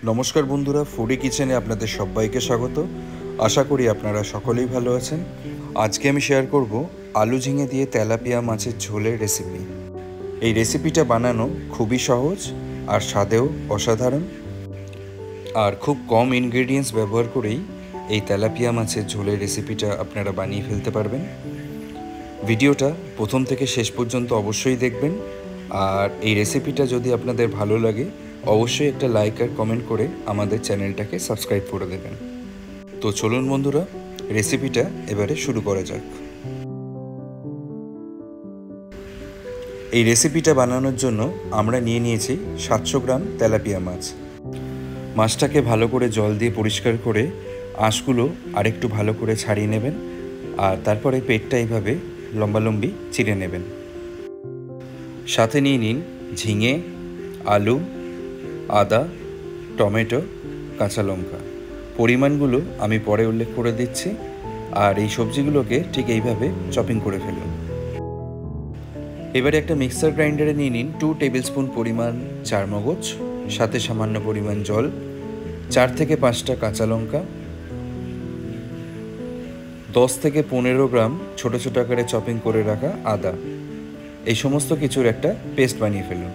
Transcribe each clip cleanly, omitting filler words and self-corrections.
নমস্কার বন্ধুরা, ফুডি কিচেনে আপনাদের সবাইকে স্বাগত। আশা করি আপনারা সকলেই ভালো আছেন। আজকে আমি শেয়ার করব আলু ঝিঙে দিয়ে তেলাপিয়া মাছের ঝোলের রেসিপি। এই রেসিপিটা বানানো খুবই সহজ আর স্বাদেও অসাধারণ, আর খুব কম ইনগ্রেডিয়েন্টস ব্যবহার করেই এই তেলাপিয়া মাছের ঝোলের রেসিপিটা আপনারা বানিয়ে ফেলতে পারবেন। ভিডিওটা প্রথম থেকে শেষ পর্যন্ত অবশ্যই দেখবেন, আর এই রেসিপিটা যদি আপনাদের ভালো লাগে অবশ্যই একটা লাইক আর কমেন্ট করে আমাদের চ্যানেলটাকে সাবস্ক্রাইব করে দেবেন। তো চলুন বন্ধুরা, রেসিপিটা এবারে শুরু করা যাক। এই রেসিপিটা বানানোর জন্য আমরা নিয়ে নিয়েছি 700 গ্রাম তেলাপিয়া মাছ। মাছটাকে ভালো করে জল দিয়ে পরিষ্কার করে আঁশগুলো আরেকটু ভালো করে ছাড়িয়ে নেবেন, আর তারপরে পেটটা এইভাবে লম্বালম্বি চিড়ে নেবেন। সাথে নিয়ে নিন ঝিঙে, আলু, আদা, টমেটো, কাঁচা লঙ্কা। পরিমাণগুলো আমি পরে উল্লেখ করে দিচ্ছি, আর এই সবজিগুলোকে ঠিক এইভাবে চপিং করে ফেলুন। এবারে একটা মিক্সার গ্রাইন্ডারে নিয়ে নিন 2 টেবিল স্পুন পরিমাণ চারমগজ, সাথে সামান্য পরিমাণ জল, 4 থেকে 5টা কাঁচা লঙ্কা, 10 থেকে 15 গ্রাম ছোটো ছোটো আকারে চপিং করে রাখা আদা। এই সমস্ত কিছুর একটা পেস্ট বানিয়ে ফেলুন।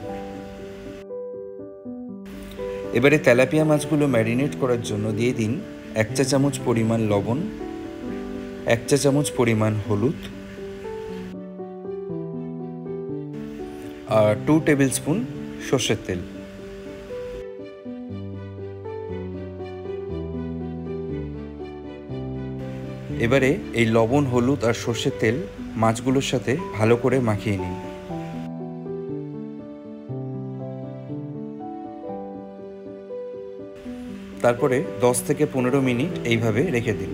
এবারে তেলাপিয়া মাছগুলো ম্যারিনেট করার জন্য দিয়ে দিন 1 চা চামচ পরিমাণ লবণ, 1 চা চামচ পরিমাণ হলুদ, আর 2 টেবিল স্পুন সর্ষের তেল। এবারে এই লবণ, হলুদ আর সর্ষের তেল মাছগুলোর সাথে ভালো করে মাখিয়ে নিন। তারপরে 10 থেকে 15 মিনিট এইভাবে রেখে দিন।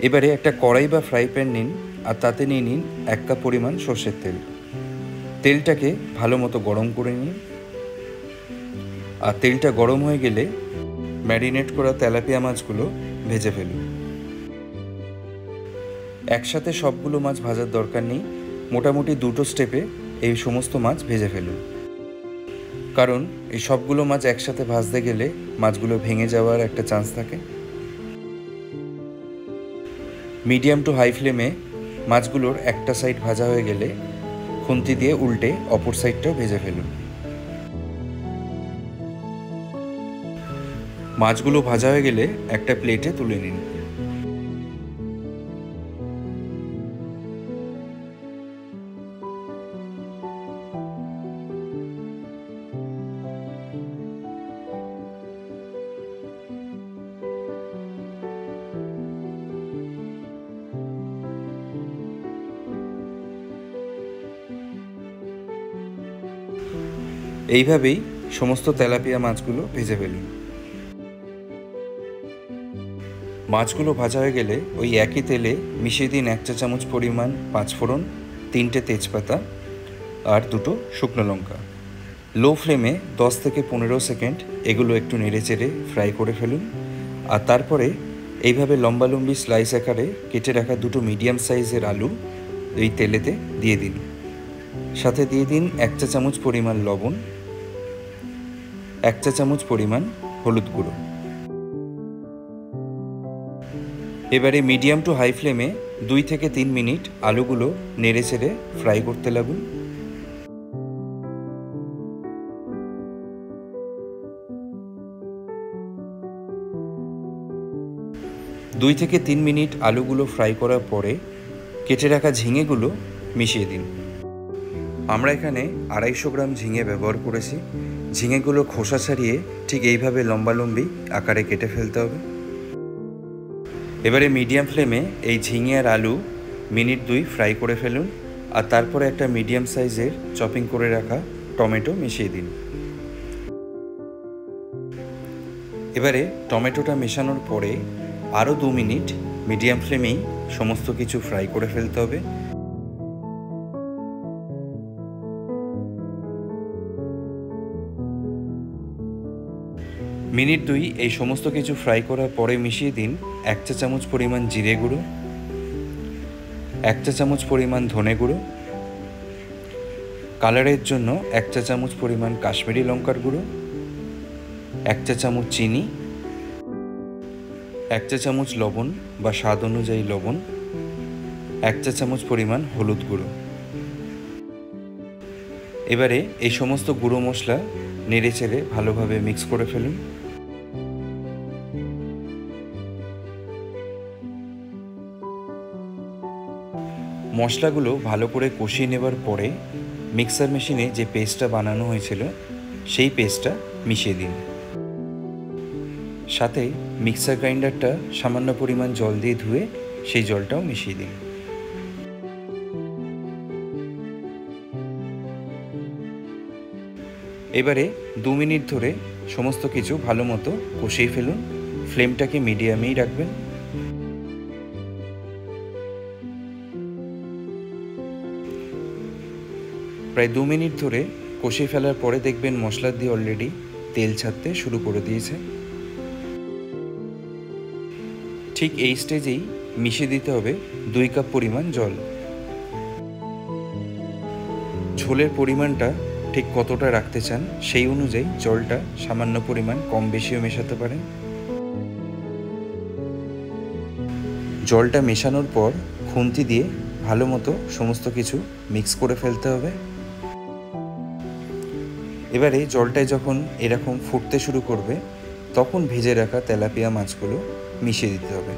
এবারে একটা কড়াই বা ফ্রাই প্যান নিন, আর তাতে নিয়ে নিন 1 কাপ পরিমাণ সর্ষের তেল। তেলটাকে ভালো মতো গরম করে নিন, আর তেলটা গরম হয়ে গেলে ম্যারিনেট করা তেলাপিয়া মাছগুলো ভেজে ফেলুন। একসাথে সবগুলো মাছ ভাজার দরকার নেই, মোটামুটি 2টো স্টেপে এই সমস্ত মাছ ভেজে ফেলুন, কারণ এই সবগুলো মাছ একসাথে ভাজতে গেলে মাছগুলো ভেঙে যাওয়ার একটা চান্স থাকে। মিডিয়াম টু হাই ফ্লেমে মাছগুলোর একটা সাইড ভাজা হয়ে গেলে খুন্তি দিয়ে উল্টে অপর সাইডটাও ভেজে ফেলুন। মাছগুলো ভাজা হয়ে গেলে একটা প্লেটে তুলে নিন। এইভাবেই সমস্ত তেলাপিয়া মাছগুলো ভেজে ফেলুন। মাছগুলো ভাজা হয়ে গেলে ওই একই তেলে মিশিয়ে দিন 1 চা চামচ পরিমাণ পাঁচফোড়ন, 3টে তেজপাতা আর 2টো শুকনো লঙ্কা। লো ফ্লেমে 10 থেকে 15 সেকেন্ড এগুলো একটু নেড়ে চেড়ে ফ্রাই করে ফেলুন, আর তারপরে এইভাবে লম্বালম্বি স্লাইস আকারে কেটে রাখা 2টো মিডিয়াম সাইজের আলু এই তেলেতে দিয়ে দিন। সাথে দিয়ে দিন 1 চা চামচ পরিমাণ লবণ, 1 চা চামচ পরিমাণ হলুদ গুঁড়ো। এবারে মিডিয়াম টু হাই ফ্লেমে 2 থেকে 3 মিনিট আলুগুলো নেড়ে চেড়ে ফ্রাই করতে লাগুন। দুই থেকে 3 মিনিট আলুগুলো ফ্রাই করার পরে কেটে রাখা ঝিঙেগুলো মিশিয়ে দিন। আমরা এখানে 250 গ্রাম ঝিঙে ব্যবহার করেছি। ঝিঙেগুলো খোসা ছাড়িয়ে ঠিক এইভাবে লম্বালম্বি আকারে কেটে ফেলতে হবে। এবারে মিডিয়াম ফ্লেমে এই ঝিঙে আর আলু মিনিট 2 ফ্রাই করে ফেলুন, আর তারপরে একটা মিডিয়াম সাইজের চপিং করে রাখা টমেটো মিশিয়ে দিন। এবারে টমেটোটা মেশানোর পরে আরও 2 মিনিট মিডিয়াম ফ্লেমেই সমস্ত কিছু ফ্রাই করে ফেলতে হবে। মিনিট 2 এই সমস্ত কিছু ফ্রাই করার পরে মিশিয়ে দিন 1 চা চামচ পরিমাণ জিরে গুঁড়ো, 1 চা চামচ পরিমাণ ধনে গুঁড়ো, কালারের জন্য 1 চা চামচ পরিমাণ কাশ্মীরি লঙ্কার গুঁড়ো, 1 চা চামচ চিনি, 1 চা চামচ লবণ বা স্বাদ অনুযায়ী লবণ, 1 চা চামচ পরিমাণ হলুদ গুঁড়ো। এবারে এই সমস্ত গুঁড়ো মশলা নেড়ে চেড়ে ভালোভাবে মিক্স করে ফেলুন। মশলাগুলো ভালো করে কষিয়ে নেবার পরে মিক্সার মেশিনে যে পেস্টটা বানানো হয়েছিল সেই পেস্টটা মিশিয়ে দিন। সাথে মিক্সার গ্রাইন্ডারটা সামান্য পরিমাণ জল দিয়ে ধুয়ে সেই জলটাও মিশিয়ে দিন। এবারে 2 মিনিট ধরে সমস্ত কিছু ভালো মতো কষিয়ে ফেলুন। ফ্লেমটাকে মিডিয়ামেই রাখবেন। প্রায় 2 মিনিট ধরে কষিয়ে ফেলার পরে দেখবেন মশলা দিয়ে অলরেডি তেল ছাড়তে শুরু করে দিয়েছে। ঠিক এই স্টেজেই মিশিয়ে দিতে হবে 2 কাপ পরিমাণ জল। ঝোলের পরিমাণটা ঠিক কতটা রাখতে চান সেই অনুযায়ী জলটা সামান্য পরিমাণ কম বেশিও মেশাতে পারেন। জলটা মেশানোর পর খুন্তি দিয়ে ভালো মতো সমস্ত কিছু মিক্স করে ফেলতে হবে। এবারে জলটায় যখন এরকম ফুটতে শুরু করবে তখন ভেজে রাখা তেলাপিয়া মাছগুলো মিশিয়ে দিতে হবে।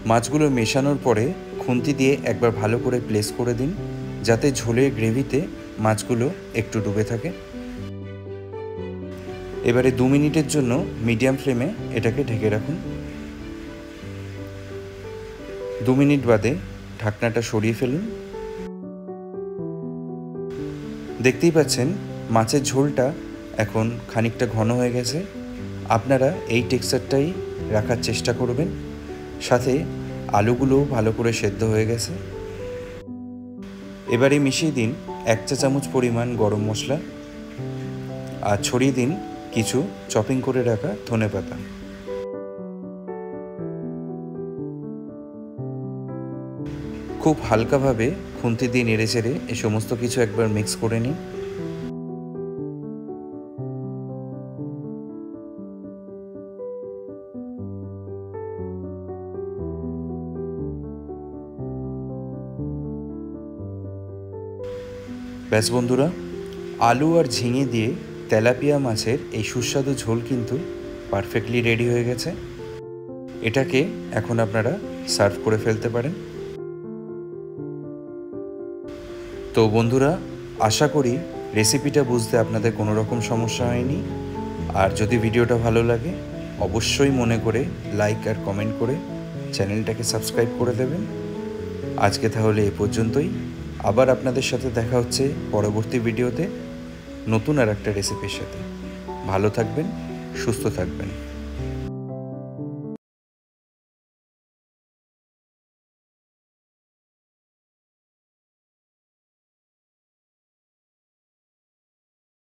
মাছগুলো মেশানোর পরে খুন্তি দিয়ে একবার ভালো করে প্লেস করে দিন যাতে ঝোলের গ্রেভিতে মাছগুলো একটু ডুবে থাকে। এবারে 2 মিনিটের জন্য মিডিয়াম ফ্লেমে এটাকে ঢেকে রাখুন। 2 মিনিট বাদে ঢাকনাটা সরিয়ে ফেলুন। দেখতেই পাচ্ছেন মাছের ঝোলটা এখন খানিকটা ঘন হয়ে গেছে। আপনারা এই টেক্সচারটাই রাখার চেষ্টা করবেন। সাথে আলুগুলোও ভালো করে সেদ্ধ হয়ে গেছে। এবারে মিশিয়ে দিন 1 চা চামচ পরিমাণ গরম মশলা আর ছড়িয়ে দিন কিছু চপিং করে রাখা ধনেপাতা। খুব হালকাভাবে খুন্তি দিয়ে নেড়ে চেড়ে এই সমস্ত কিছু একবার মিক্স করে নিন। ব্যাস বন্ধুরা, আলু আর ঝিঙে দিয়ে তেলাপিয়া মাছের এই সুস্বাদু ঝোল কিন্তু পারফেক্টলি রেডি হয়ে গেছে। এটাকে এখন আপনারা সার্ভ করে ফেলতে পারেন। তো বন্ধুরা, আশা করি রেসিপিটা বুঝতে আপনাদের কোনো রকম সমস্যা হয়নি। আর যদি ভিডিওটা ভালো লাগে অবশ্যই মনে করে লাইক আর কমেন্ট করে চ্যানেলটাকে সাবস্ক্রাইব করে দেবেন। আজকে তাহলে এ পর্যন্তই। আবার আপনাদের সাথে দেখা হচ্ছে পরবর্তী ভিডিওতে নতুন আর একটা রেসিপির সাথে। ভালো থাকবেন, সুস্থ থাকবেন।